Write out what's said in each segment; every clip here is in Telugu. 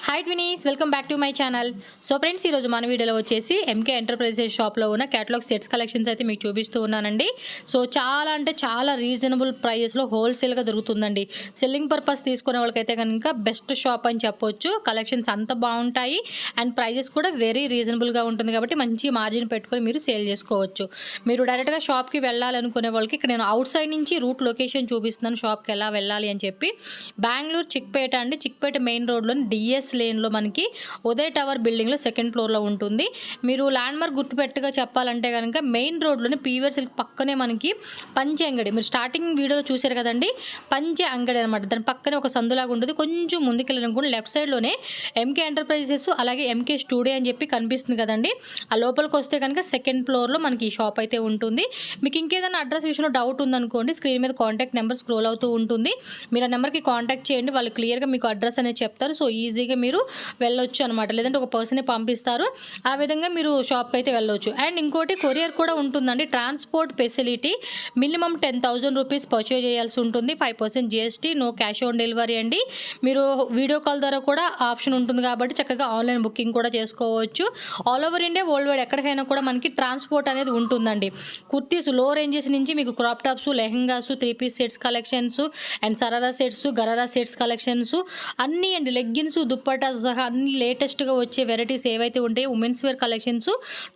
Hi twinnies, welcome back to my channel. So friends, ఈరోజు మన వీడియోలో వచ్చేసి ఎంకే ఎంటర్ప్రైజెస్ షాప్లో ఉన్న క్యాటలాగ్ సెట్స్ కలెక్షన్స్ అయితే మీకు చూపిస్తూ ఉన్నానండి. సో చాలా అంటే చాలా రీజనబుల్ ప్రైజెస్లో హోల్సేల్గా దొరుకుతుందండి. సెల్లింగ్ పర్పస్ తీసుకునే వాళ్ళకైతే కనుక బెస్ట్ షాప్ అని చెప్పొచ్చు. కలెక్షన్స్ అంత బాగుంటాయి అండ్ ప్రైజెస్ కూడా వెరీ రీజనబుల్గా ఉంటుంది కాబట్టి మంచి మార్జిన్ పెట్టుకొని మీరు సేల్ చేసుకోవచ్చు. మీరు డైరెక్ట్గా షాప్కి వెళ్ళాలనుకునే వాళ్ళకి ఇక్కడ నేను అవుట్ సైడ్ నుంచి రూట్ లొకేషన్ చూపిస్తున్నాను, షాప్కి ఎలా వెళ్ళాలి అని చెప్పి. బెంగళూరు చిక్పేట అండి, చిక్పేట మెయిన్ రోడ్లోని డిఎస్ లేన్లో మనకి ఉదయ్ టవర్ బిల్డింగ్లో సెకండ్ ఫ్లోర్లో ఉంటుంది. మీరు ల్యాండ్ మార్క్ గుర్తుపెట్టుగా చెప్పాలంటే కనుక మెయిన్ రోడ్లోని పీవీఆర్ సిల్క్ పక్కనే మనకి పంచె అంగడి, మీరు స్టార్టింగ్ వీడియోలో చూసారు కదండి, పంచె అంగడి అనమాట. దాని పక్కనే ఒక సందులాగా ఉంటుంది. కొంచెం ముందుకెళ్ళాలనుకుంటే లెఫ్ట్ సైడ్లోనే ఎంకే ఎంటర్ప్రైజెస్ అలాగే ఎంకే స్టూడియో అని చెప్పి కనిపిస్తుంది కదండి. ఆ లోపలికి వస్తే కనుక సెకండ్ ఫ్లోర్లో మనకి ఈ షాప్ అయితే ఉంటుంది. మీకు ఇంకేదైనా అడ్రస్ విషయంలో డౌట్ ఉందనుకోండి, స్క్రీన్ మీద కాంటాక్ట్ నెంబర్ స్క్రోల్ అవుతూ ఉంటుంది. మీరు ఆ నెంబర్కి కాంటాక్ట్ చేయండి, వాళ్ళు క్లియర్గా మీకు అడ్రస్ అనేది చెప్తారు. సో ఈజీగా మీరు వెళ్ళొచ్చు అనమాట. లేదంటే ఒక పర్సనే పంపిస్తారు, ఆ విధంగా మీరు షాప్కి అయితే వెళ్ళొచ్చు. అండ్ ఇంకోటి కొరియర్ కూడా ఉంటుందండి. Transport facility minimum 10,000 rupees purchase చేయాల్సి ఉంటుంది. 5% GST, no cash on delivery అండి. మీరు వీడియో కాల్ ద్వారా కూడా ఆప్షన్ ఉంటుంది కాబట్టి చక్కగా ఆన్లైన్ బుకింగ్ కూడా చేసుకోవచ్చు. All over India, world wide ఎక్కడికైనా కూడా మనకి ట్రాన్స్పోర్ట్ అనేది ఉంటుందండి. కుర్తీస్ లో రేంజెస్ నుంచి మీకు crop tops, lehengas, 3-piece sets collections and sharara sets, gharara sets collections అన్నీ అండి. లెగ్గిన్స్, దుప్పటా సహా అన్ని లేటెస్ట్గా వచ్చే వెరైటీస్ ఏవైతే ఉంటాయో ఉమెన్స్ వేర్ కలెక్షన్స్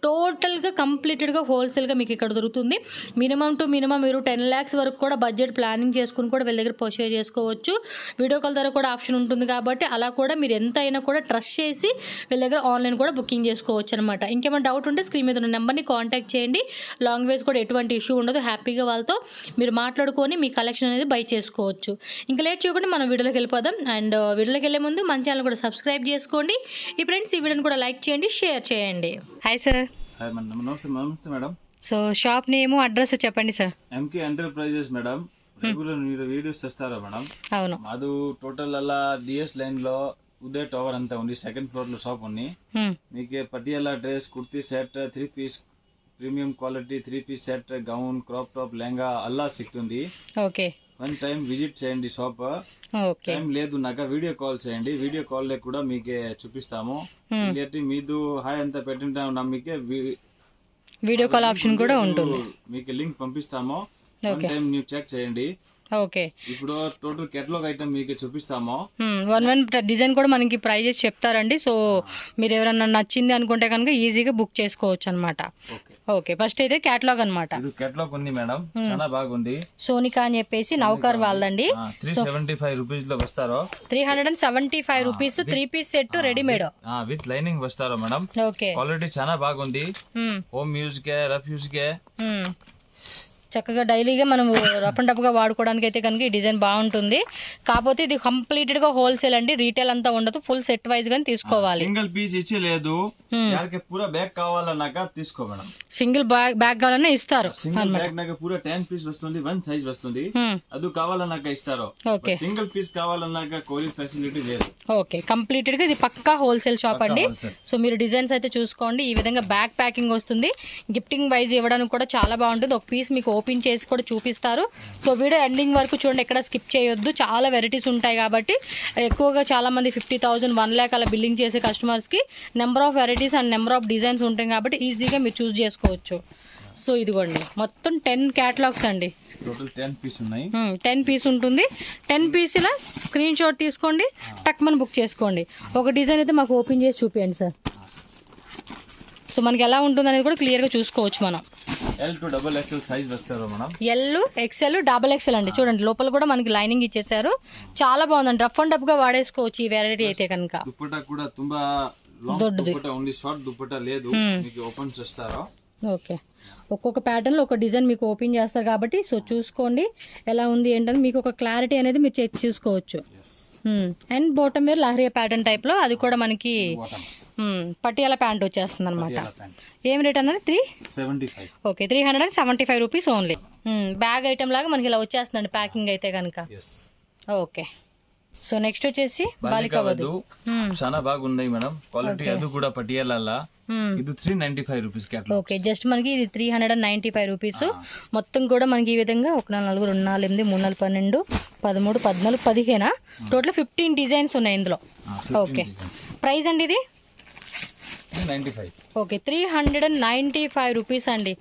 టోటల్గా కంప్లీటెడ్గా హోల్సేల్గా మీకు ఇక్కడ దొరుకుతుంది. మినిమం టు మినిమం మీరు 10 lakhs వరకు కూడా బడ్జెట్ ప్లానింగ్ చేసుకుని కూడా వీళ్ళ దగ్గర పర్చేజ్ చేసుకోవచ్చు. వీడియో కాల్ ద్వారా కూడా ఆప్షన్ ఉంటుంది కాబట్టి అలా కూడా మీరు ఎంత అయినా కూడా ట్రస్ట్ చేసి వీళ్ళ దగ్గర ఆన్లైన్ కూడా బుకింగ్ చేసుకోవచ్చు అనమాట. ఇంకేమైనా డౌట్ ఉంటే స్క్రీన్ మీద ఉన్న నెంబర్ని కాంటాక్ట్ చేయండి. లాంగ్వేజ్ కూడా ఎటువంటి ఇష్యూ ఉండదు. హ్యాపీగా వాళ్ళతో మీరు మాట్లాడుకొని మీ కలెక్షన్ అనేది బై చేసుకోవచ్చు. ఇంకా లేట్ చేయకుండా మనం వీడియోలోకి వెళ్ళిపోదాం. అండ్ వీడియోలోకి వెళ్ళే ముందు మన ఛానల్ కూడా సబ్స్క్రైబ్ చేసుకోండి. ఈ ఫ్రెండ్స్ ఈ వీడియోని కూడా లైక్ చేయండి, షేర్ చేయండి. Hi sir. నమస్తే madam. So shop name, address చెప్పండి sir. MK enterprises madam. Regular మీరు వీడియోస్ చేస్తారా మేడం? అవును. ಅದು ಟೋಟಲ್ ಅಲ್ಲ DS ಲೈನ್ లో ఉదయ్ టవర్ ಅಂತ ఉంది. సెకండ్ ఫ్లోర్ లో షాప్ ఉంది. మీకు Patiala dress, kurti set, 3-piece premium quality 3-piece set, gown, crop top, lehenga అల్లా సిక్తుంది. ఓకే. వన్ టైం విజిట్ చేయండి షాప్. టైం లేదు నాక వీడియో కాల్ చేయండి. వీడియో కాల్ లో కూడా మీకే చూపిస్తాము. మీదు హాయ్ అంతా పెట్టింటాము, నమ్మికే వీడియో కాల్ ఆప్షన్ కూడా ఉంటుంది. మీకు లింక్ పంపిస్తాము. టైం ನೀವು చెక్ చేయండి. ఓకే. ఇప్పుడు టోటల్ కేటలాగ్ ఐటమ్ మీకు చూపిస్తాము. వన్ డిజైన్ కూడా మనకి ప్రైజెస్ చెప్తారండి. సో మీరు ఎవరన్నా నచ్చింది అనుకుంటే కనుక ఈజీగా బుక్ చేసుకోవచ్చు అనమాట. ఓకే. ఫస్ట్ అయితే కేటలాగ్ అనమాట. ఇది కేటలాగ్ ఉంది మేడం, చాలా బాగుంది. సోనికా అని చెప్పేసి నౌకర్ వాళ్ళదండి. 375 రూపీస్ లో వస్తారో. 375 rupees 3-piece set readymade with lining వస్తారో మేడం. ఓకే. క్వాలిటీ చాలా బాగుంది. హోమ్ యూజ్ కే, రఫ్ యూజ్ కే చక్కగా డైలీగా మనం రఫ్ అండ్ టఫ్గా వాడుకోవడానికి అయితే కనుక ఈ డిజైన్ బాగుంటుంది. కాకపోతే ఇది కంప్లీట్గా హోల్సేల్ అండి, రీటైల్ అంతా ఉండదు. ఫుల్ సెట్ వైజ్ గానీ తీసుకోవాలి. సింగిల్ పీస్ ఇచ్చలేదు, పూరా బ్యాగ్ కావాలన్నాక తీసుకో మేడం. సింగిల్ బ్యాగ్ కావాలన్నా ఇస్తారు. సింగిల్ బ్యాగ్ నాక పూరా 10 పీస్ వస్తుంది, 1 సైజ్ వస్తుంది. అది కావాలన్నాక ఇస్తారు. ఓకే. సింగిల్ పీస్ కావాలన్నాక కొరియర్ ఫెసిలిటీ లేదు. ఓకే. కంప్లీటెడ్ గా ఇది పక్కా హోల్సేల్ షాప్ అండి. సో మీరు డిజైన్స్ అయితే చూసుకోండి. ఈ విధంగా బ్యాగ్ ప్యాకింగ్ వస్తుంది. గిఫ్టింగ్ వైజ్ ఇవ్వడానికి కూడా చాలా బాగుంటుంది. ఒక పీస్ మీకు ఓపెన్ చేసి కూడా చూపిస్తారు. సో వీడియో ఎండింగ్ వరకు చూడండి, ఎక్కడ స్కిప్ చేయొద్దు. చాలా వెరైటీస్ ఉంటాయి కాబట్టి ఎక్కువగా చాలా మంది 50,000, 1 lakh అలా బిల్లింగ్ చేసే కస్టమర్స్ కి number of varieties and number of designs ఉంటాయి కాబట్టి ఈజీగా మీరు చూస్ చేసుకోవచ్చు. సో ఇదిగోండి మొత్తం 10 క్యాటలాగ్స్ అండి. టోటల్ 10 పీస్ ఉన్నాయి. 10 పీస్ ఉంటుంది. 10 పీస్ల స్క్రీన్ షాట్ తీసుకోండి, టక్ మన బుక్ చేసుకోండి. ఒక డిజైన్ అయితే మాకు ఓపెన్ చేసి చూపించండి సార్. సో మనకి ఎలా ఉంటుంది అనేది కూడా క్లియర్ గా చూసుకోవచ్చు మనం. L to XXL సైజ్ వస్తారు మేడం. L, XL, XXL అండి. చూడండి లోపల కూడా మనకి లైనింగ్ ఇచ్చేసారు. చాలా బాగుందండి. రఫ్ అండ్ టఫ్ గా వాడేసుకోవచ్చు ఈ వెరైటీ అయితే కనుక. దుప్పటా కూడా ತುಂಬಾ లాంగ్ దుప్పటా ఉంది, షార్ట్ దుప్పటా లేదు. మీకు ఓపెన్ చేస్తారో. ఓకే. ఒక్కొక్క ప్యాటర్న్ లో ఒక డిజైన్ మీకు ఓపెన్ చేస్తారు కాబట్టి సో చూసుకోండి ఎలా ఉంది ఏంటని మీకు ఒక క్లారిటీ అనేది మీరు చెక్ చూసుకోవచ్చు. And bottom wear lehariya pattern type లో అది కూడా మనకి పటియాలా ప్యాంట్ వచ్చేస్తుంది అనమాట. ఏం రేట్ అన్నది? 375. Okay. 375 rupees only. Bag item లాగా మనకి ఇలా వచ్చేస్తుందండి ప్యాకింగ్ అయితే కనుక. ఓకే. సో నెక్స్ట్ వచ్చేసి బాలికా వధు. చాలా బాగున్నాయి మేడం. క్వాలిటీ అది కూడా పటియాలా. ఇది 395 రూపీస్ కేటలాగ్. ఓకే. జస్ట్ మనకి ఇది 395 రూపీస్. మొత్తం కూడా మనకి ఈ విధంగా 1 4 2 4 8 3 4 12 13, 14, 15 టోటల్ 15 డిజైన్స్ ఉన్నాయి ఇందులో. ఓకే, ప్రైస్ అండి ఇది 95. ఓకే, 395 రూపీస్ అండి.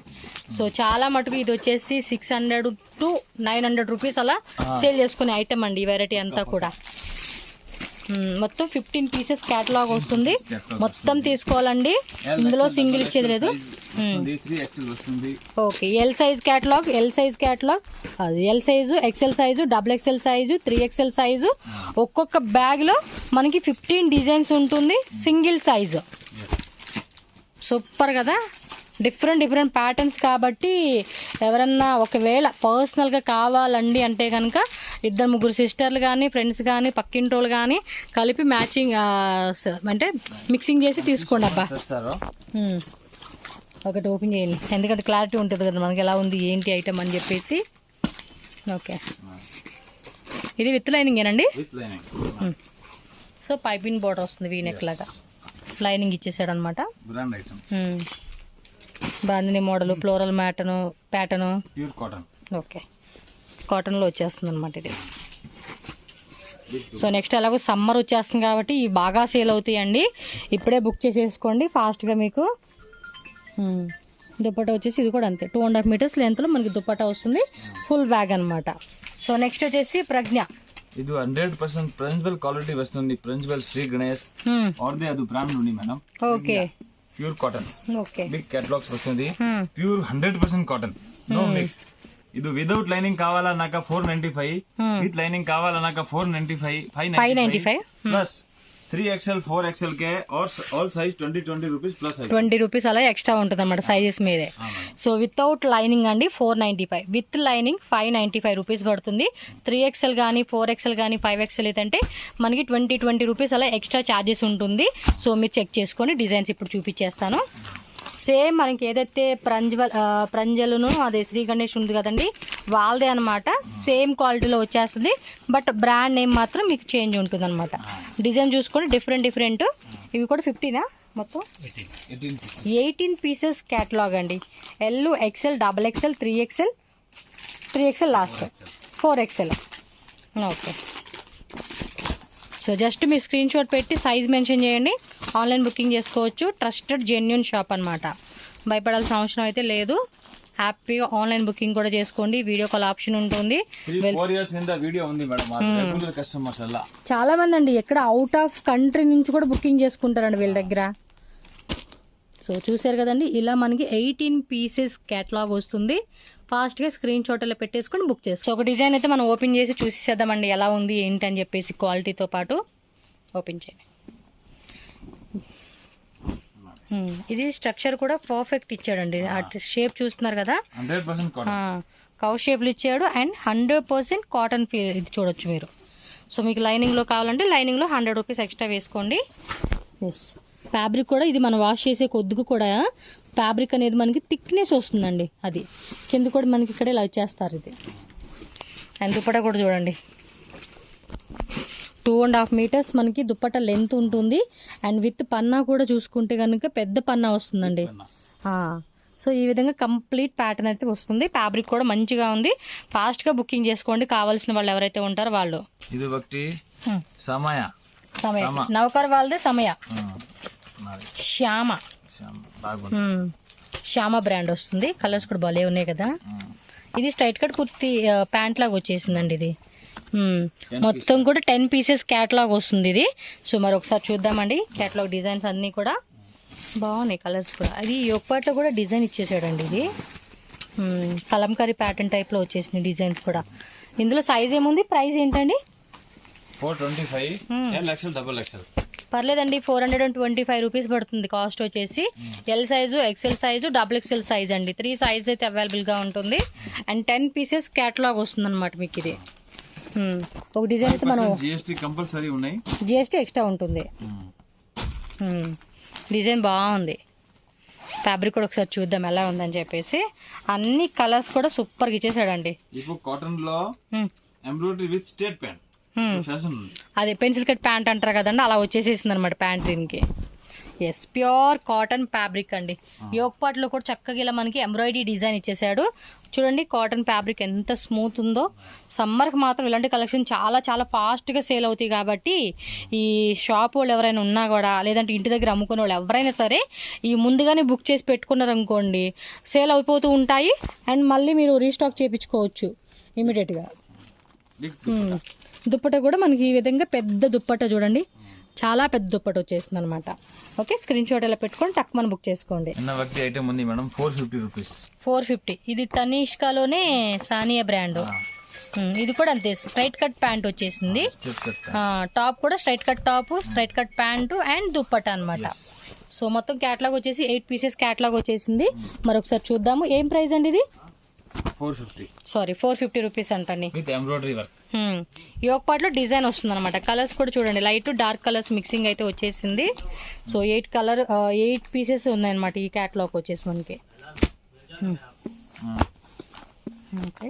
సో చాలా మటుకు ఇది వచ్చేసి 600 to 900 రూపీస్ అలా సేల్ చేసుకునే ఐటమ్ అండి ఈ వెరైటీ అంతా కూడా. మొత్తం 15 పీసెస్ క్యాటలాగ్ వస్తుంది. మొత్తం తీసుకోవాలండి, ఇందులో సింగిల్ ఇచ్చేది లేదు. ఓకే, ఎల్ సైజ్ క్యాటలాగ్, అది L size, XL size, XXL size, 3XL size. ఒక్కొక్క బ్యాగ్ లో మనకి 15 డిజైన్స్ ఉంటుంది, సింగిల్ సైజు. సూపర్ కదా, డిఫరెంట్ ప్యాటర్న్స్ కాబట్టి ఎవరన్నా ఒకవేళ పర్సనల్గా కావాలండి అంటే కనుక 2-3 సిస్టర్లు కానీ ఫ్రెండ్స్ కానీ పక్కింటోళ్ళు కానీ కలిపి మ్యాచింగ్ అంటే మిక్సింగ్ చేసి తీసుకోండి. అబ్బా ఒకటి ఓపెన్ చేయండి, ఎందుకంటే క్లారిటీ ఉంటుంది కదా మనకి ఎలా ఉంది ఏంటి ఐటమ్ అని చెప్పేసి. ఓకే, ఇది విత్ లైనింగేనండి. సో పైపింగ్ బోర్డర్ వస్తుంది, వీనెక్ లాగా లైనింగ్ ఇచ్చేసాడు అనమాట. Bandhani model, floral pattern, pure cotton. Okay, కాటన్లో వచ్చేస్తుంది అనమాట ఇది. సో నెక్స్ట్ ఎలాగో సమ్మర్ వచ్చేస్తుంది కాబట్టి ఇవి బాగా సేల్ అవుతాయండి. ఇప్పుడే బుక్ చేసేసుకోండి ఫాస్ట్గా. మీకు దుప్పటా వచ్చేసి ఇది కూడా అంతే, 2.5 మీటర్స్ లెంత్లో మనకి దుప్పటా వస్తుంది, ఫుల్ బ్యాగ్ అనమాట. సో నెక్స్ట్ వచ్చేసి ప్రజ్ఞ. ಇದು 100% ಪ್ರಿನ್ಸಿಪಲ್ ಕ್ವಾಲಿಟಿ ವಸ್ತುಂದಿ. ಪ್ರಿನ್ಸಿಪಲ್ ಶ್ರೀ ಗಣೇಶ್ ಅವ್ರದೇ ಅದು ಬ್ರಾಂಡ್ ఉంది madam. Okay, pure cottons. Okay, big catalogues వస్తుంది. Pure 100% cotton, no mix. ಇದು వితౌట్ లైనింగ్ కావాలన్నాక 495, విత్ లైనింగ్ కావాలన్నాక 495, 595 ప్లస్ 3XL 4XL కే all size 20 rupees plus 20 rupees అలా ఎక్స్ట్రా ఉంటుంది అన్నమాట సైజెస్ మీదే. సో వితౌట్ లైనింగ్ అండి 495, విత్ లైనింగ్ 595 రూపీస్ పడుతుంది. 3XL కానీ 4XL కానీ 5XL అయితే మనకి 20 రూపీస్ అలా ఎక్స్ట్రా ఛార్జెస్ ఉంటుంది. సో మీరు చెక్ చేసుకొని డిజైన్స్ ఇప్పుడు చూపించేస్తాను. సేమ్ మనకి ఏదైతే ప్రంజలును అదే శ్రీ గణేష్ ఉంది కదండి వాళ్ళదే అనమాట, సేమ్ క్వాలిటీలో వచ్చేస్తుంది. బట్ బ్రాండ్ నేమ్ మాత్రం మీకు చేంజ్ ఉంటుంది అనమాట. డిజైన్ చూసుకొని డిఫరెంట్. ఇవి కూడా 15 మొత్తం 18 పీసెస్ క్యాటలాగ్ అండి. L, XL, XXL, 3XL last 4XL. Okay, so just మీరు స్క్రీన్ షాట్ పెట్టి సైజ్ మెన్షన్ చేయండి, ఆన్లైన్ బుకింగ్ చేసుకోవచ్చు. ట్రస్టెడ్ జెన్యూన్ షాప్ అనమాట, భయపడాల్సిన అవసరం అయితే లేదు. హ్యాపీగా ఆన్లైన్ బుకింగ్ కూడా చేసుకోండి, వీడియో కాల్ ఆప్షన్ ఉంటుంది. చాలా మంది అండి ఎక్కడ అవుట్ ఆఫ్ కంట్రీ నుంచి కూడా బుకింగ్ చేసుకుంటారండి వీళ్ళ దగ్గర. సో చూసారు కదండి, ఇలా మనకి 18 పీసెస్ క్యాటలాగ్ వస్తుంది. ఫాస్ట్గా స్క్రీన్ షాట్ అలా పెట్టేసుకొని బుక్ చేసుకో. ఒక డిజైన్ అయితే మనం ఓపెన్ చేసి చూసేద్దామండి ఎలా ఉంది ఏంటి అని చెప్పేసి క్వాలిటీతో పాటు. ఓపెన్ చేయండి. ఇది స్ట్రక్చర్ కూడా పర్ఫెక్ట్ ఇచ్చాడండి. షేప్ చూస్తున్నారు కదా, కౌ షేప్లు ఇచ్చాడు అండ్ 100% కాటన్ ఫీల్ ఇది చూడొచ్చు మీరు. సో మీకు లైనింగ్లో కావాలంటే లైనింగ్లో 100 రూపీస్ ఎక్స్ట్రా వేసుకోండి. ఎస్, ఫ్యాబ్రిక్ కూడా ఇది మనం వాష్ చేసే కొద్దిగా కూడా ఫ్యాబ్రిక్ అనేది మనకి థిక్నెస్ వస్తుందండి. అది కింద కూడా మనకి ఇక్కడ ఇలా ఇచ్చేస్తారు. ఇది అండ్ దుప్పటా కూడా చూడండి, 2.5 మీటర్స్ మనకి దుప్పటా లెంత్ ఉంటుంది. అండ్ విత్ పన్నా కూడా చూసుకుంటే కనుక పెద్ద పన్నా వస్తుందండి. సో ఈ విధంగా కంప్లీట్ ప్యాటర్న్ అయితే వస్తుంది. ఫ్యాబ్రిక్ కూడా మంచిగా ఉంది. ఫాస్ట్గా బుకింగ్ చేసుకోండి కావాల్సిన వాళ్ళు ఎవరైతే ఉంటారో వాళ్ళు. ఇది ఒకటి సమయ నౌకర్ వాళ్ళదే సమయ శ్యామ బ్రాండ్ వస్తుంది. కలర్స్ కూడా భలే ఉన్నాయి కదా. ఇది స్ట్రైట్ కట్ కుర్తీ ప్యాంట్ లాగా వచ్చేసిందండి. ఇది మొత్తం కూడా 10 పీసెస్ క్యాటలాగ్ వస్తుంది ఇది. సో మరొకసారి చూద్దామండి. క్యాటలాగ్ డిజైన్స్ అన్నీ కూడా బాగున్నాయి, కలర్స్ కూడా. అది యొక్కట్లో కూడా డిజైన్ ఇచ్చేసాడండి. ఇది కలంకారీ ప్యాటర్న్ టైప్లో వచ్చేసింది డిజైన్స్ కూడా. ఇందులో సైజ్ ఏముంది, ప్రైస్ ఏంటండి? 425, పర్లేదండి, 425 రూపీస్ పడుతుంది కాస్ట్ వచ్చేసి. L size, XL size, XXL size అండి. 3 సైజ్ అయితే అవైలబుల్గా ఉంటుంది. అండ్ 10 పీసెస్ క్యాటలాగ్ వస్తుంది అనమాట మీకు ఇది. ఒక డిజైన్ అయితే మనం జిఎస్టీ ఎక్స్ట్రా ఉంటుంది. డిజైన్ బాగుంది. ఫ్యాబ్రిక్ కూడా ఒకసారి చూద్దాం ఎలా ఉందని చెప్పేసి. అన్ని కలర్స్ కూడా సూపర్గా ఇచ్చేసాడండి. కాటన్ లో ఎంబ్రాయిడరీ విత్ స్టేట్ ప్యాంట్, అదే పెన్సిల్ కట్ ప్యాంట్ అంటారు కదండి, అలా వచ్చేసేసింది అనమాట ప్యాంట్. దీనికి ఎస్, ప్యూర్ కాటన్ ఫ్యాబ్రిక్ అండి. యోక్ పార్ట్ లో కూడా చక్కగా ఇలా మనకి ఎంబ్రాయిడరీ డిజైన్ ఇచ్చేసాడు. చూడండి కాటన్ ఫ్యాబ్రిక్ ఎంత స్మూత్ ఉందో. సమ్మర్కి మాత్రం ఇలాంటి కలెక్షన్ చాలా చాలా ఫాస్ట్గా సేల్ అవుతాయి కాబట్టి ఈ షాప్ వాళ్ళు ఎవరైనా ఉన్నా కూడా, లేదంటే ఇంటి దగ్గర అమ్ముకునే వాళ్ళు ఎవరైనా సరే ఈ ముందుగానే బుక్ చేసి పెట్టుకున్నారనుకోండి, సేల్ అయిపోతూ ఉంటాయి. అండ్ మళ్ళీ మీరు రీస్టాక్ చేయించుకోవచ్చు ఇమీడియట్గా. దుప్పట కూడా మనకి ఈ విధంగా పెద్ద దుప్పట చూడండి, చాలా పెద్ద దుప్పట వచ్చేస్తుంది అనమాట. ఓకే, స్క్రీన్ షాట్ ఇలా పెట్టుకొని టక్ మనం బుక్ చేసుకోండి. ఐటమ్ ఉంది మేడం 450 రూపీస్. 450. ఇది తనీష్కాలోనే సానియా బ్రాండ్. ఇది కూడా అంతే, స్ట్రైట్ కట్ ప్యాంట్ వచ్చేసింది. టాప్ కూడా straight cut top, straight cut pant and dupatta అనమాట. సో మొత్తం క్యాట్లాగ్ వచ్చేసి 8 పీసెస్ క్యాట్లాగ్ వచ్చేసింది. మరొకసారి చూద్దాము ఏం ప్రైస్ అండి ఇది. 450 రూపీస్ అంటండి. యోక్ పార్ట్ లో డిజైన్ వస్తుంది అనమాట. కలర్స్ కూడా చూడండి, లైట్ డార్క్ కలర్స్ మిక్సింగ్ అయితే వచ్చేసింది. సో 8 పీసెస్ ఉన్నాయన్నమాట ఈ క్యాట్లాగ్ వచ్చేసి మనకి. ఓకే,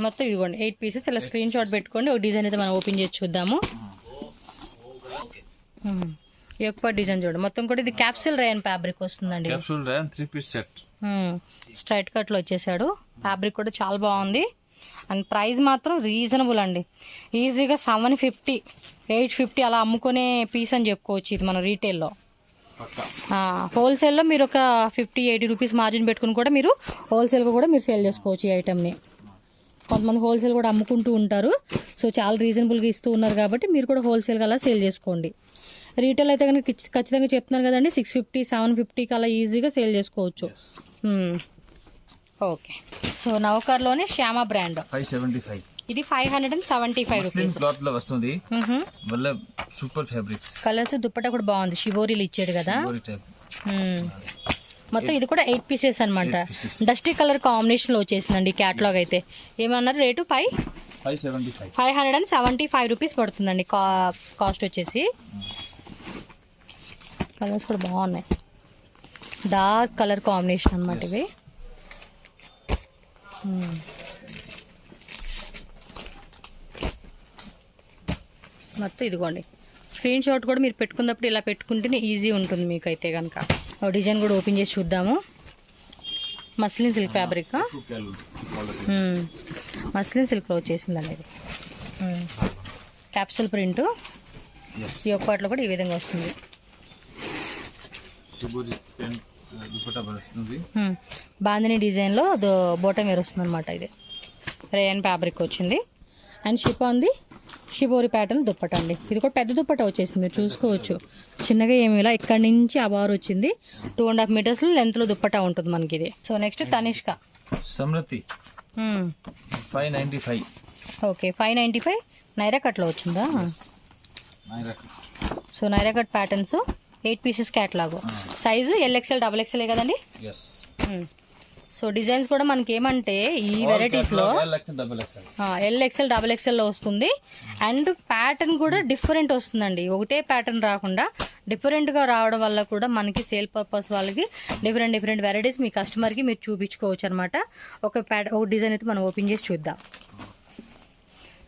మొత్తం ఇదిగోండి 8 పీసెస్. ఇలా స్క్రీన్ షాట్ పెట్టుకోండి. ఒక డిజైన్ అయితే మనం ఓపెన్ చేసి చూద్దాము. యోక్ పార్ట్ డిజైన్ చూడండి, మొత్తం కూడా ఇది క్యాప్సూల్ రేయన్ ఫ్యాబ్రిక్ వస్తుందండి. 3 పీస్ సెట్ స్ట్రైట్ కట్ లో వచ్చేసాడు. ఫ్యాబ్రిక్ కూడా చాలా బాగుంది. అండ్ ప్రైస్ మాత్రం రీజనబుల్ అండి. ఈజీగా 750, 850 అలా అమ్ముకునే పీస్ అని చెప్పుకోవచ్చు ఇది మన రీటైల్లో. హోల్సేల్లో మీరు ఒక 50-80 రూపీస్ మార్జిన్ పెట్టుకుని కూడా మీరు హోల్సేల్గా కూడా మీరు సేల్ చేసుకోవచ్చు ఈ ఐటమ్ని. కొంతమంది హోల్సేల్ కూడా అమ్ముకుంటూ ఉంటారు. సో చాలా రీజనబుల్గా ఇస్తూ ఉన్నారు కాబట్టి మీరు కూడా హోల్సేల్గా అలా సేల్ చేసుకోండి. రీటైల్ అయితే కనుక ఖచ్చితంగా చెప్తున్నారు కదండి, 650, 750కి అలా ఈజీగా సేల్ చేసుకోవచ్చు. ఓకే, సో నవకార్లోనే శ్యామ బ్రాండ్ 575. ఇది 575 రూపీస్. క్లాత్ లో వస్తుంది. Super fabrics. కలర్స్ దుప్పట కూడా బాగుంది, షిబోరీలు ఇచ్చాడు కదా. మొత్తం ఇది కూడా 8 పీసెస్ అనమాట. డస్టీ కలర్ కాంబినేషన్ లో వచ్చేసిందండి క్యాట్లాగ్ అయితే. ఏమన్నారు రేటు? 575 రూపీస్ పడుతుందండి కాస్ట్ వచ్చేసి. కలర్స్ కూడా బాగున్నాయి, డార్క్ కలర్ కాంబినేషన్ అనమాట ఇవి. మొత్తం ఇదిగోండి, స్క్రీన్ షాట్ కూడా మీరు పెట్టుకున్నప్పుడు ఇలా పెట్టుకుంటేనే ఈజీ ఉంటుంది మీకు అయితే కనుక. డిజైన్ కూడా ఓపెన్ చేసి చూద్దాము. మస్లిన్ సిల్క్ ఫ్యాబ్రిక్, మస్లిన్ సిల్క్లో వచ్చేసిందండి ఇది. Capsule print. ఈ ఒక్క పాటలో కూడా ఈ విధంగా వస్తుంది. బాందిని డిజైన్లో బోటం వేర్ వస్తుంది అనమాట. ఇది రేయన్ ఫ్యాబ్రిక్ వచ్చింది. అండ్ షిఫాన్ది షిబోరి ప్యాటర్న్ దుప్పట అండి. ఇది కూడా పెద్ద దుప్పట వచ్చేసింది, మీరు చూసుకోవచ్చు. చిన్నగా ఏమి ఇలా ఇక్కడ నుంచి ఆ బార్ వచ్చింది. 2.5 మీటర్స్ లెంత్ లో దుప్పట ఉంటుంది మనకి ఇది. So next Tanishka Samriti 595. Okay, 595 Naira cut లో వచ్చిందా. So Naira cut patterns 8 pieces catalogue. Size LXL, XXL కదండి. సో డిజైన్స్ కూడా మనకి ఏమంటే ఈ వెరైటీస్ లో LXL, XXL లో వస్తుంది. అండ్ ప్యాటర్న్ కూడా డిఫరెంట్ వస్తుందండి. ఒకటే ప్యాటర్న్ రాకుండా డిఫరెంట్ గా రావడం వల్ల కూడా మనకి సేల్ పర్పస్ వాళ్ళకి డిఫరెంట్ వెరైటీస్ మీ కస్టమర్ కి మీరు చూపించుకోవచ్చు అనమాట. ఒక డిజైన్ అయితే మనం ఓపెన్ చేసి చూద్దాం.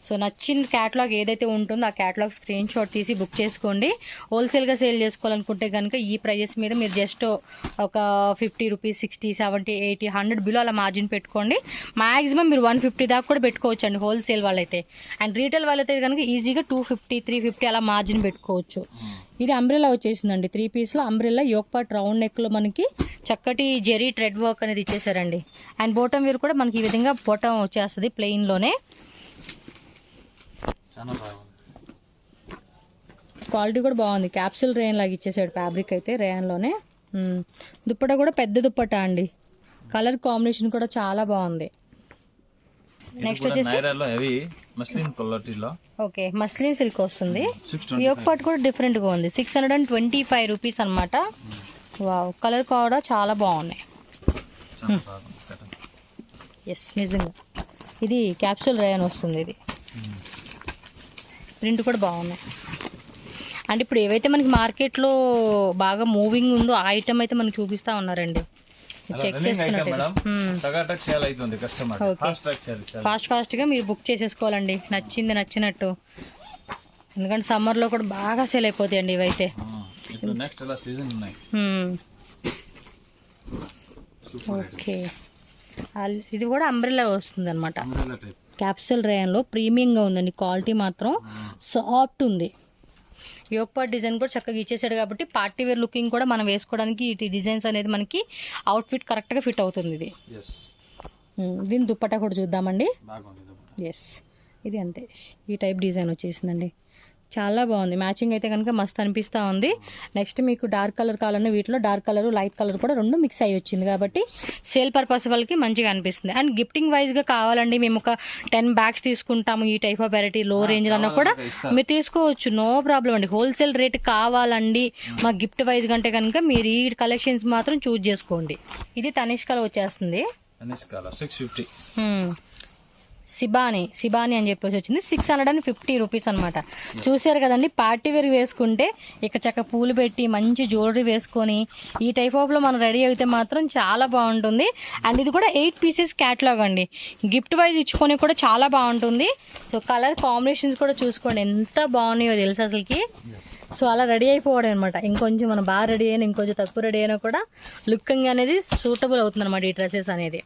సో నచ్చిన క్యాటలాగ్ ఏదైతే ఉంటుందో ఆ క్యాటలాగ్ స్క్రీన్ షాట్ తీసి బుక్ చేసుకోండి. హోల్సేల్గా సేల్ చేసుకోవాలనుకుంటే కనుక ఈ ప్రైజెస్ మీద మీరు జస్ట్ ఒక 50 రూపీస్, 60, 70, 80, 100 బిలో అలా మార్జిన్ పెట్టుకోండి. మ్యాక్సిమం మీరు 150 దాకా కూడా పెట్టుకోవచ్చు అండి హోల్సేల్ వాళ్ళైతే. అండ్ రీటైల్ వాళ్ళైతే కనుక ఈజీగా 250, 350 అలా మార్జిన్ పెట్టుకోవచ్చు. ఇది అంబ్రెల్లా వచ్చేసిందండి. 3 పీస్లో అంబ్రెల్లా యోక్ పార్ట్ రౌండ్ నెక్లో మనకి చక్కటి జెరీ థ్రెడ్ వర్క్ అనేది ఇచ్చేసారండి. అండ్ బోటం వేర్ కూడా మనకి ఈ విధంగా బోటం వచ్చేస్తుంది ప్లెయిన్లోనే. క్వాలిటీ కూడా బాగుంది. క్యాప్సూల్ రేయన్ లాగా ఇచ్చేసాడు ఫ్యాబ్రిక్ అయితే రేయన్లోనే. దుప్పట కూడా పెద్ద దుప్పట అండి. కలర్ కాంబినేషన్ కూడా చాలా బాగుంది. నెక్స్ట్ వచ్చేసి ఓకే, మస్లిన్ సిల్క్ వస్తుంది. యోక్ పార్ట్ కూడా డిఫరెంట్ గా ఉంది. 625 రూపీస్ అనమాట. వావ్, కలర్ కూడా చాలా బాగున్నాయి. ఎస్, నిజంగా ఇది క్యాప్సూల్ రేయన్ వస్తుంది. ఇది ప్రింట్ కూడా బాగున్నాయి. అంటే ఇప్పుడు ఏవైతే మనకి మార్కెట్లో బాగా మూవింగ్ ఉందో ఆ ఐటమ్ అయితే మనకు చూపిస్తూ ఉన్నారండి. చెక్ మేడం చేసుకున్నట్టు టగాటక్ సేల్ అవుతుంది customer Okay. Fast track sale ఫాస్ట్గా మీరు బుక్ చేసేసుకోవాలండి, నచ్చినట్టు. ఎందుకంటే సమ్మర్లో కూడా బాగా సేల్ అయిపోతాయండి ఇవైతే. ఇప్పుడు నెక్స్ట్ అలా సీజన్ ఉన్నాయి. ఓకే, ఇది కూడా అంబ్రెల్లా వస్తుంది అనమాట. అంబ్రెల్లా టైప్ క్యాప్సూల్ రేయన్లో ప్రీమియంగా ఉందండి, క్వాలిటీ మాత్రం సాఫ్ట్ ఉంది. యోక్ పార్ట్ డిజైన్ కూడా చక్కగా ఇచ్చేసాడు కాబట్టి పార్టీ వేర్ లుకింగ్ కూడా మనం వేసుకోవడానికి ఈ డిజైన్స్ అనేది మనకి అవుట్ఫిట్ కరెక్ట్గా ఫిట్ అవుతుంది. ఇది దీని దుప్పట్టా కూడా చూద్దామండి. ఎస్, ఇది అంతే, ఈ టైప్ డిజైన్ వచ్చేసిందండి. చాలా బాగుంది, మ్యాచింగ్ అయితే కనుక మస్తు అనిపిస్తూ ఉంది. నెక్స్ట్ మీకు డార్క్ కలర్ కావాలన్నా వీటిలో డార్క్ కలర్ లైట్ కలర్ కూడా రెండు మిక్స్ అయ్యి వచ్చింది కాబట్టి సేల్ పర్పస్ వాళ్ళకి మంచిగా అనిపిస్తుంది. అండ్ గిఫ్టింగ్ వైజ్గా కావాలండి, మేము ఒక 10 బ్యాగ్స్ తీసుకుంటాము ఈ టైప్ ఆఫ్ వెరైటీ లో రేంజ్ అన్నా కూడా మీరు తీసుకోవచ్చు, నో ప్రాబ్లం అండి. హోల్సేల్ రేట్ కావాలండి మా గిఫ్ట్ వైజ్ కంటే కనుక మీరు ఈ కలెక్షన్స్ మాత్రం చూస్ చేసుకోండి. ఇది తనిష్కలో వచ్చేస్తుంది, సిబాని అని చెప్పేసి వచ్చింది. 650 రూపీస్ అనమాట. చూసారు కదండి, పార్టీ వేర్ వేసుకుంటే ఇక్కడ చక్క పూలు పెట్టి మంచి జ్యువెలరీ వేసుకొని ఈ టైప్ ఆఫ్లో మనం రెడీ అయితే మాత్రం చాలా బాగుంటుంది. అండ్ ఇది కూడా 8 పీసెస్ క్యాటలాగ్ అండి, గిఫ్ట్ వైజ్ ఇచ్చుకొని కూడా చాలా బాగుంటుంది. సో కలర్ కాంబినేషన్స్ కూడా చూసుకోండి ఎంత బాగున్నాయో తెలుసు అసలుకి. సో అలా రెడీ అయిపోవడం అనమాట. ఇంకొంచెం మనం బాగా రెడీ అయినా ఇంకొంచెం తక్కువ రెడీ అయినా కూడా లుకింగ్ అనేది సూటబుల్ అవుతుంది అనమాట ఈ డ్రెస్సెస్ అనేది.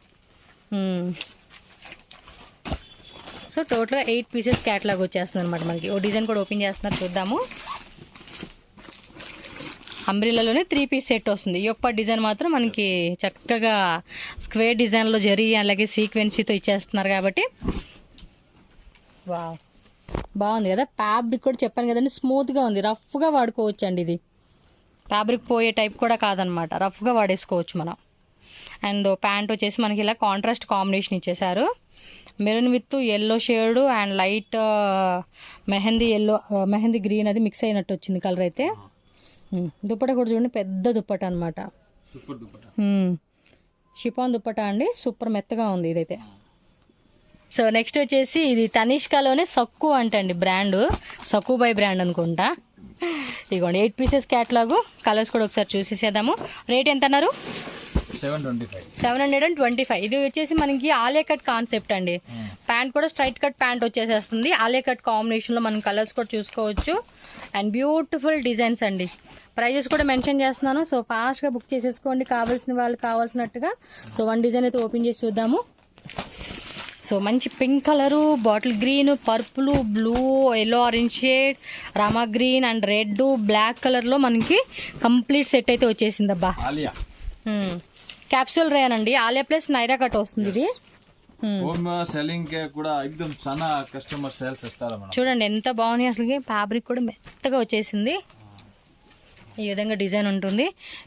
సో టోటల్గా 8 పీసెస్ క్యాటలాగ్ వచ్చేస్తుంది అనమాట మనకి. ఓ డిజైన్ కూడా ఓపెన్ చేస్తున్నారు, చూద్దాము. అంబ్రిల్లాలోనే 3 పీస్ సెట్ వస్తుంది. ఈ యొక్క డిజైన్ మాత్రం మనకి చక్కగా స్క్వేర్ డిజైన్లో జరీ అలాగే సీక్వెన్సీతో ఇచ్చేస్తున్నారు కాబట్టి వావ్, బాగుంది కదా. ఫ్యాబ్రిక్ కూడా చెప్పాను కదండి, స్మూత్గా ఉంది, రఫ్గా వాడుకోవచ్చు అండి. ఇది ఫ్యాబ్రిక్ పోయే టైప్ కూడా కాదనమాట, రఫ్గా వాడేసుకోవచ్చు మనం. అండ్ ప్యాంట్ వచ్చేసి మనకి ఇలా కాంట్రాస్ట్ కాంబినేషన్ ఇచ్చేసారు, maroon with yellow shade and light mehndi green అది మిక్స్ అయినట్టు వచ్చింది కలర్ అయితే. దుప్పట కూడా చూడండి, పెద్ద దుప్పట అనమాట, షిఫాన్ దుప్పట అండి, సూపర్ మెత్తగా ఉంది ఇదైతే. సో నెక్స్ట్ వచ్చేసి ఇది తనిష్కాలోనే సక్కు అంటండి బ్రాండ్, సక్కు బై బ్రాండ్ అనుకుంటా. ఇదిగోండి 8 పీసెస్ క్యాటలాగు, కలర్స్ కూడా ఒకసారి చూసేసేద్దాము. రేట్ ఎంత అన్నారు? 725. ఇది వచ్చేసి మనకి ఆలియా కట్ కాన్సెప్ట్ అండి. ప్యాంట్ కూడా స్ట్రైట్ కట్ ప్యాంట్ వచ్చేసేస్తుంది, ఆలియా కట్ కాంబినేషన్లో మనం కలర్స్ కూడా చూసుకోవచ్చు. అండ్ బ్యూటిఫుల్ డిజైన్స్ అండి. ప్రైజెస్ కూడా మెన్షన్ చేస్తున్నాను, సో ఫాస్ట్గా బుక్ చేసేసుకోండి కావాల్సిన వాళ్ళు కావాల్సినట్టుగా. సో 1 డిజైన్ అయితే ఓపెన్ చేసి చూద్దాము. సో మంచి pink colour, bottle green, purple, blue, yellow orange shade, Rama green and red, black కలర్లో మనకి కంప్లీట్ సెట్ అయితే వచ్చేసింది అబ్బా. క్యాప్సూల్ రేయన్ అండి, ఆలియా ప్లస్ నైరా కట్ వస్తుంది ఇది. హోమ్ సెల్లింగ్ కే కూడా एकदम సనా కస్టమర్ సేల్స్ ఇస్తారు మేడం. చూడండి ఎంత బాగుంది అసలు, ఫ్యాబ్రిక్ కూడా మెత్తగా వచ్చేసింది. ఈ విధంగా డిజైన్ ఉంటుంది.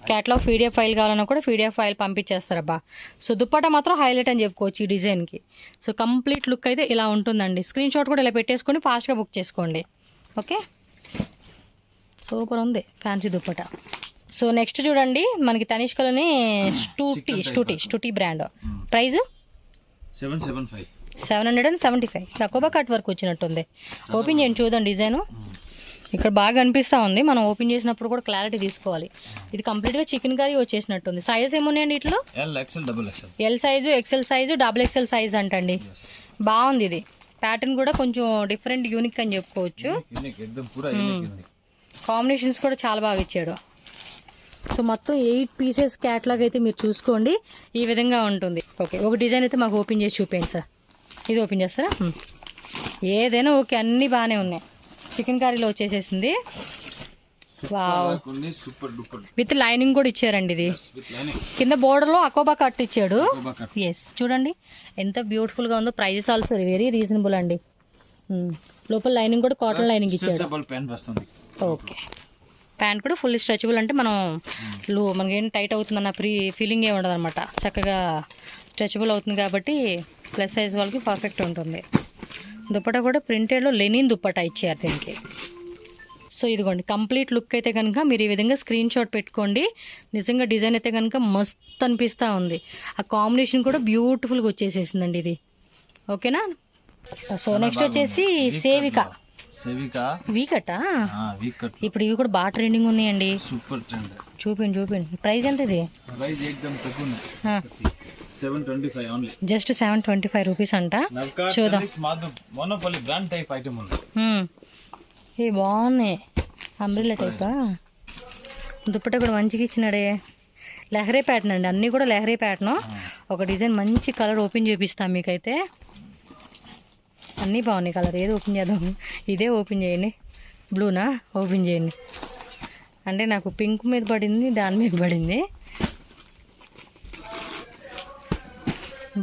క్యాటలాగ్ పీడిఎఫ్ ఫైల్ కావాలన్నా కూడా పీడిఎఫ్ ఫైల్ పంపించేస్తారబ్బా. సో దుప్పటా మాత్రం హైలైట్ అని చెప్పుకోవచ్చు ఈ డిజైన్కి. సో కంప్లీట్ లుక్ అయితే ఇలా ఉంటుందండి. స్క్రీన్ షాట్ కూడా ఇలా పెట్టేసుకొని ఫాస్ట్గా బుక్ చేసుకోండి. ఓకే, సూపర్ ఉంది ఫ్యాన్సీ దుప్పటా. సో నెక్స్ట్ చూడండి మనకి తనిష్కలోని స్టూటీ బ్రాండ్. ప్రైస్ 775. తక్కువ కట్ వర్క్ వచ్చినట్టుంది. ఓపెన్ చేయండి చూద్దాం డిజైన్. ఇక్కడ బాగా అనిపిస్తూ ఉంది, మనం ఓపెన్ చేసినప్పుడు కూడా క్లారిటీ తీసుకోవాలి. ఇది కంప్లీట్గా చికెన్ కర్రీ వచ్చేసినట్టుంది. సైజెస్ ఏమున్నాయండి ఇట్లో? L size, XL size, XXL size అంటండి. బాగుంది ఇది. ప్యాటర్న్ కూడా కొంచెం డిఫరెంట్ యూనిక్ అని చెప్పుకోవచ్చు. కాంబినేషన్స్ కూడా చాలా బాగా ఇచ్చాడు. సో మొత్తం 8 పీసెస్ క్యాటలాగ్ అయితే మీరు చూసుకోండి, ఈ విధంగా ఉంటుంది. ఓకే, ఒక డిజైన్ అయితే మాకు ఓపెన్ చేసి చూపేయండి సార్. ఇది ఓపెన్ చేస్తారా? ఏదైనా ఓకే, అన్నీ బాగానే ఉన్నాయి. చికెన్ కర్రీలో వచ్చేసేసింది. విత్ లైనింగ్ కూడా ఇచ్చారండి. ఇది కింద బోర్డర్లో అకోబా కట్ ఇచ్చాడు. ఎస్, చూడండి ఎంత బ్యూటిఫుల్ గా ఉందో. ప్రైజెస్ ఆల్సో వెరీ రీజనబుల్ అండి. లోపల లైనింగ్ కూడా కాటన్ లైనింగ్ ఇచ్చాడు. ఓకే, ప్యాంట్ కూడా ఫుల్ స్ట్రెచబుల్, అంటే మనం మనకేం టైట్ అవుతుందన్న ఫీలింగ్ ఏ ఉండదు అనమాట. చక్కగా స్ట్రెచబుల్ అవుతుంది కాబట్టి ప్లస్ సైజ్ వాళ్ళకి పర్ఫెక్ట్ ఉంటుంది. దుప్పటా కూడా ప్రింటెడ్లో లెనిన్ దుప్పటా ఇచ్చారు దీనికి. సో ఇదిగోండి కంప్లీట్ లుక్ అయితే కనుక మీరు ఈ విధంగా స్క్రీన్ షాట్ పెట్టుకోండి. నిజంగా డిజైన్ అయితే కనుక మస్త్ అనిపిస్తూ ఉంది. ఆ కాంబినేషన్ కూడా బ్యూటిఫుల్గా వచ్చేసేసిందండి ఇది. ఓకేనా? సో నెక్స్ట్ వచ్చేసి సెవికా వీకట్టా వీక్ కట్ ఇప్పుడు ఇవి కూడా బాగా ట్రెండింగ్ ఉన్నాయండి. Super trend. చూపిండి ప్రైస్ ఎంత ఇది? ప్రైస్ एकदम తక్కువ 725 ఓన్లీ. జస్ట్ 725 రూపీస్ అంట. నవ్కా చూద్దాం. మోనోపోలీ బ్రాండ్ టైప్ ఐటమ్ ఉంది. ఇవి బాగున్నాయి. అంబ్రిల్లా టైపా. దుప్పట కూడా మంచిగా ఇచ్చినాడే. లెహరీ ప్యాటర్న్ అండి, అన్నీ కూడా లెహరీ ప్యాటర్న్. ఒక డిజైన్ మంచి కలర్ ఓపెన్ చేపిస్తాం మీకైతే. అన్నీ బాగున్నాయి కలర్. ఏది ఓపెన్ చేద్దాం? ఇదే ఓపెన్ చేయండి. బ్లూనా? ఓపెన్ చేయండి. అంటే నాకు పింక్ మీద పడింది, దాని మీద పడింది.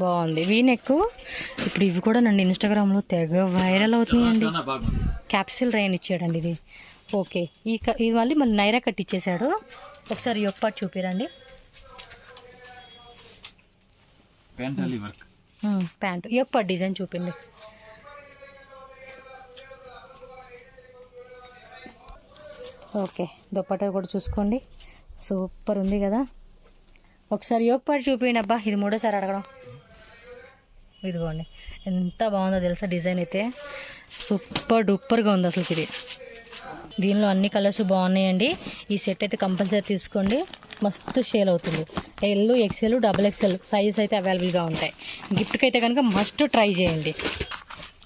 బాగుంది. వీనెక్ ఇప్పుడు ఇవి కూడా నండి ఇన్స్టాగ్రామ్లో తెగ వైరల్ అవుతున్నాయండి. క్యాప్సిల్ రైన్ ఇచ్చాడండి ఇది. ఓకే, ఇది మళ్ళీ నైరా కట్ ఇచ్చేసాడు. ఒకసారి యోక్ పార్ట్ చూపిరండి. ప్యాంట్ యోక్ పార్ట్ డిజైన్ చూపిండి. ఓకే, దుప్పట్టా కూడా చూసుకోండి. సూపర్ ఉంది కదా. ఒకసారి యోక్ పార్ట్ చూపిండి. అబ్బా, ఇది మూడోసారి అడగడం. ఇదిగోండి, ఎంత బాగుందో తెలుసా డిజైన్ అయితే. సూపర్ డూపర్గా ఉంది అసలు ఇది. దీనిలో అన్ని కలర్స్ బాగున్నాయండి. ఈ సెట్ అయితే కంపల్సరీ తీసుకోండి, మస్తు సేల్ అవుతుంది. ఎల్, ఎక్సెల్, XXL సైజ్ అయితే అవైలబుల్గా ఉంటాయి. గిఫ్ట్కి అయితే కనుక మస్ట్ ట్రై చేయండి.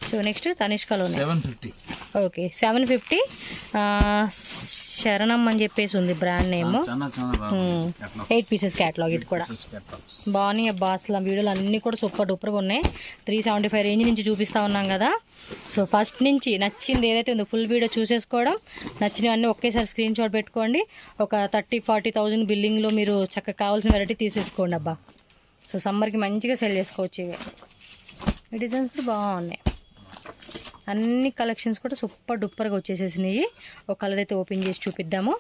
సో నెక్స్ట్ తనిష్కలో 750. ఓకే, 750. శరణం అని చెప్పేసి ఉంది బ్రాండ్ నేమ్. 8 pieces catalogue. ఇది కూడా బాగున్నాయి అబ్బా. అసలు వీడియోలు అన్నీ కూడా సూపర్ డూపర్గా ఉన్నాయి. 375 రేంజ్ నుంచి చూపిస్తూ ఉన్నాం కదా. సో ఫస్ట్ నుంచి నచ్చింది ఏదైతే ఉందో ఫుల్ వీడియో చూసేసుకోవడం, నచ్చినవన్నీ ఒకేసారి స్క్రీన్ షాట్ పెట్టుకోండి. ఒక 30,000-40,000 బిల్లింగ్లో మీరు చక్కగా కావాల్సిన వెరైటీ తీసేసుకోండి అబ్బా. సో సమ్మర్కి మంచిగా సెల్ చేసుకోవచ్చు. ఇవి ఈ డిజైన్స్ కూడా బాగున్నాయి. అన్ని కలెక్షన్స్ కూడా సూపర్ డూపర్గా వచ్చేసేసినాయి. ఒక కలర్ అయితే ఓపెన్ చేసి చూపిద్దాము.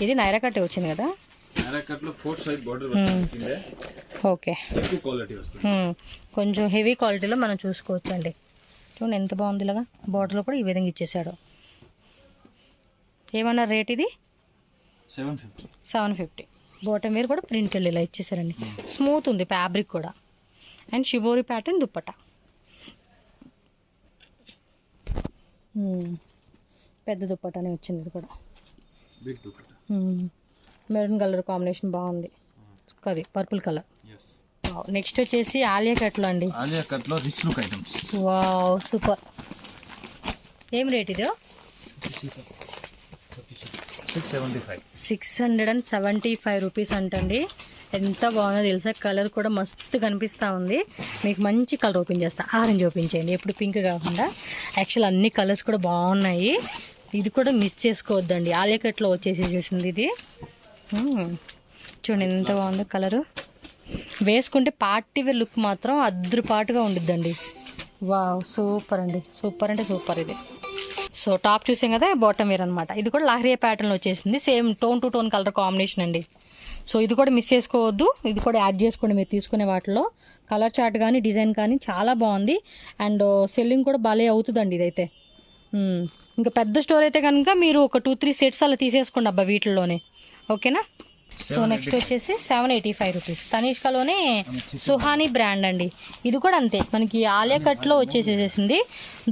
ఇది నైరా కట్టే వచ్చింది కదా. ఓకే, కొంచెం హెవీ క్వాలిటీలో మనం చూసుకోవచ్చు అండి. చూడండి ఎంత బాగుంది. ఇలాగా బార్డర్లో కూడా ఈ విధంగా ఇచ్చేసాడు. ఏమన్నా రేట్ ఇది? 750. బాటమ్ వేర్ కూడా ప్రింటెడ్ ఇలా ఇచ్చేసారండి. స్మూత్ ఉంది ఫ్యాబ్రిక్ కూడా. And shibori pattern dupatta. పెద్ద దుప్పటానే వచ్చింది. ఇది కూడా మెరూన్ కలర్ కాంబినేషన్ బాగుంది. అది పర్పుల్ కలర్. నెక్స్ట్ వచ్చేసి ఆలియా కట్లో అండి. ఆలియా కట్లో rich look items. Wow, super. ఏం రేట్ ఇది? 675 రూపీస్ అంటండి. ఎంత బాగుందో తెలుసా. కలర్ కూడా మస్తు కనిపిస్తూ ఉంది. మీకు మంచి కలర్ ఓపెన్ చేస్తా. ఆరెంజ్ ఓపెన్ చేయండి, ఎప్పుడు పింక్ కాకుండా. యాక్చువల్ అన్ని కలర్స్ కూడా బాగున్నాయి. ఇది కూడా మిస్ చేసుకోవద్దండి. ఆలియా కట్లో వచ్చేసేసింది ఇది. చూడండి ఎంత బాగుందో కలరు. వేసుకుంటే పార్టీ వేర్ లుక్ మాత్రం అద్రుపాటుగా ఉండిద్దండి. వావ్, సూపర్ అండి. సూపర్ అంటే సూపర్ ఇది. సో టాప్ చూసాం కదా, బాటమ్ వేర్ అనమాట. ఇది కూడా లహరియా ప్యాటర్న్లో వచ్చేసింది. Same tone to tone colour combination అండి. సో ఇది కూడా మిస్ చేసుకోవద్దు. ఇది కూడా యాడ్ చేసుకోండి మీరు తీసుకునే వాటిలో. కలర్ చార్ట్ కానీ డిజైన్ కానీ చాలా బాగుంది. అండ్ సెల్లింగ్ కూడా భలే అవుతుందండి ఇదైతే. ఇంకా పెద్ద స్టోర్ అయితే కనుక మీరు ఒక 2-3 సెట్స్ అలా తీసేసుకోండి అబ్బా వీటిల్లోనే. ఓకేనా. సో నెక్స్ట్ వచ్చేసి 785 రూపీస్. తనిష్కలోనే సుహానీ బ్రాండ్ అండి. ఇది కూడా అంతే, మనకి ఆలియా కట్లో వచ్చేసేసింది.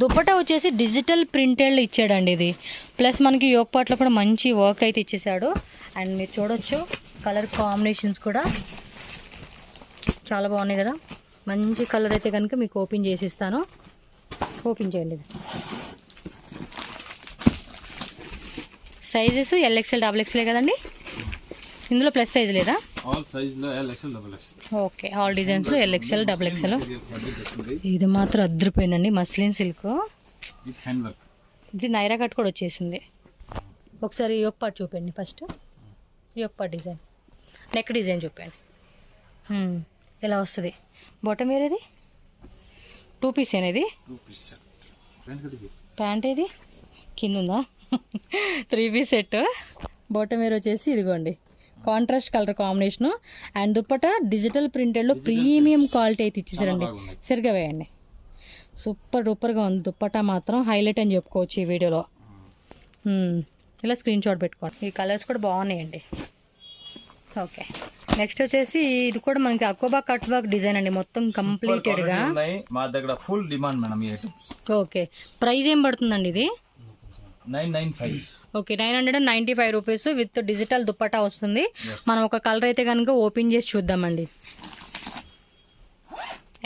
దుప్పటా వచ్చేసి డిజిటల్ ప్రింటెడ్ ఇచ్చాడండి ఇది. ప్లస్ మనకి యోక్ పార్ట్లో కూడా మంచి వర్క్ అయితే ఇచ్చేసాడు. అండ్ మీరు చూడొచ్చు కలర్ కాంబినేషన్స్ కూడా చాలా బాగున్నాయి కదా. మంచి కలర్ అయితే కనుక మీకు ఓపెన్ చేసి ఇస్తాను. ఓపెన్ చేయండి. ఇది సైజెస్ LXL, XXL కదండి. ఇందులో ప్లస్ సైజ్ లేదా? ఆల్ సైజ్ లో LXL, XXL. Okay, all designs లో LXL, XXL. ఇది మాత్రం అద్రిపోయిందండి. Muslin silk. ఇది నైరా కట్ కూడా వచ్చేసింది. ఒకసారి యోక్ పార్ట్ చూపండి. First yoke part design, neck design చూపండి. ఇలా వస్తుంది. బాటమ్ వేర్ ఇది 2 పీస్ అనేది. ప్యాంట్ ఏది కింద ఉందా? 3 పీస్ సెట్. బాటమ్ వేర్ వచ్చేసి ఇదిగోండి contrast colour combination. And dupatta digital ప్రింటెడ్లో ప్రీమియం క్వాలిటీ అయితే ఇచ్చేసారండి. సరిగా వేయండి. సూపర్ డూపర్గా ఉంది దుప్పట మాత్రం. హైలైట్ అని చెప్పుకోవచ్చు ఈ వీడియోలో. ఇలా స్క్రీన్ షాట్ పెట్టుకోండి. ఈ కలర్స్ కూడా బాగున్నాయండి. ఓకే. నెక్స్ట్ వచ్చేసి ఇది కూడా మనకి అకోబా కట్ వర్క్ డిజైన్ అండి, మొత్తం కంప్లీటెడ్ గా ఉన్నాయి మా దగ్గర. ఫుల్ డిమాండ్ మేడం ఈ ఐటమ్స్. ఓకే, ప్రైస్ ఏం పడుతుందండి ఇది? 995. Okay, 995 rupees with digital dupatta వస్తుంది. మనం ఒక కలర్ అయితే కనుక ఓపెన్ చేసి చూద్దామండి.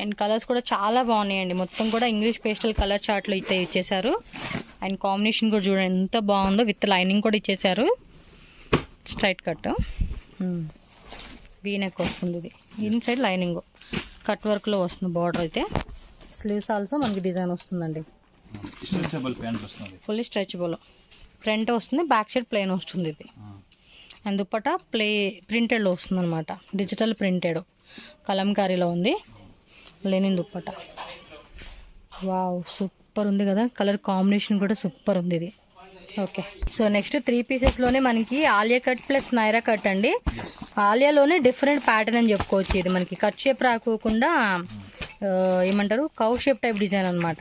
అండ్ కలర్స్ కూడా చాలా బాగున్నాయండి, మొత్తం కూడా ఇంగ్లీష్ పేస్టల్ కలర్ చార్ట్లు అయితే ఇచ్చేసారు. అండ్ కాంబినేషన్ కూడా చూడండి ఎంత బాగుందో, విత్ లైనింగ్ కూడా ఇచ్చేసారు. స్ట్రైట్ కట్ వీనెక్ వస్తుంది, ఇది ఇన్సైడ్ లైనింగ్ కట్ వర్క్లో వస్తుంది. బార్డర్ అయితే స్లీవ్స్ ఆల్సో మనకి డిజైన్ వస్తుందండి, స్ట్రెచబుల్ ప్యాంట్ వస్తుంది, ఫుల్లీ స్ట్రెచబుల్. ఫ్రంట్ వస్తుంది, బ్యాక్ సైడ్ ప్లెయిన్ వస్తుంది ఇది. అండ్ దుప్పట ప్రింటెడ్లో వస్తుంది అనమాట, డిజిటల్ ప్రింటెడ్ కలంకారీలో ఉంది. లెనిన్ దుప్పట, వావ్ సూపర్ ఉంది కదా, కలర్ కాంబినేషన్ కూడా సూపర్ ఉంది ఇది. ఓకే, సో నెక్స్ట్ 3 పీసెస్లోనే మనకి Alia cut plus Naira cut అండి. ఆలియాలోనే డిఫరెంట్ ప్యాటర్న్ అని చెప్పుకోవచ్చు. ఇది మనకి కట్ షేప్ రాకోకుండా ఏమంటారు కౌ షేప్ టైప్ డిజైన్ అనమాట.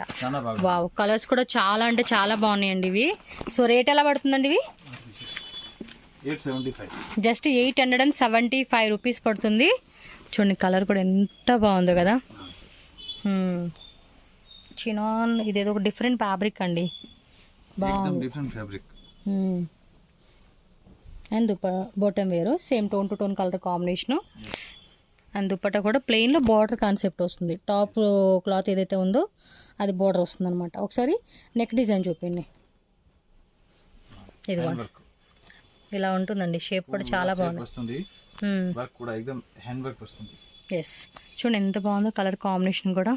వావ్, కలర్స్ కూడా చాలా అంటే చాలా బాగున్నాయండి ఇవి. సో రేట్ ఎలా పడుతుందండి ఇవి? 875. జస్ట్ 875 రూపీస్ పడుతుంది. చూడండి కలర్ కూడా ఎంత బాగుందో కదా. చినాన్, ఇదేదో ఒక డిఫరెంట్ ఫ్యాబ్రిక్ అండి, బాగుంది. Different fabric. అండ్ బాటమ్ వేరు same tone to tone colour combination. And dupatta కూడా ప్లెయిన్లో బార్డర్ కాన్సెప్ట్ వస్తుంది. టాప్ క్లాత్ ఏదైతే ఉందో అది బార్డర్ వస్తుంది అనమాట. ఒకసారి నెక్ డిజైన్ చూపిండి, ఇది ఇలా ఉంటుందండి. షేప్ కూడా చాలా బాగుంది. ఎస్, చూడండి ఎంత బాగుందో కలర్ కాంబినేషన్ కూడా.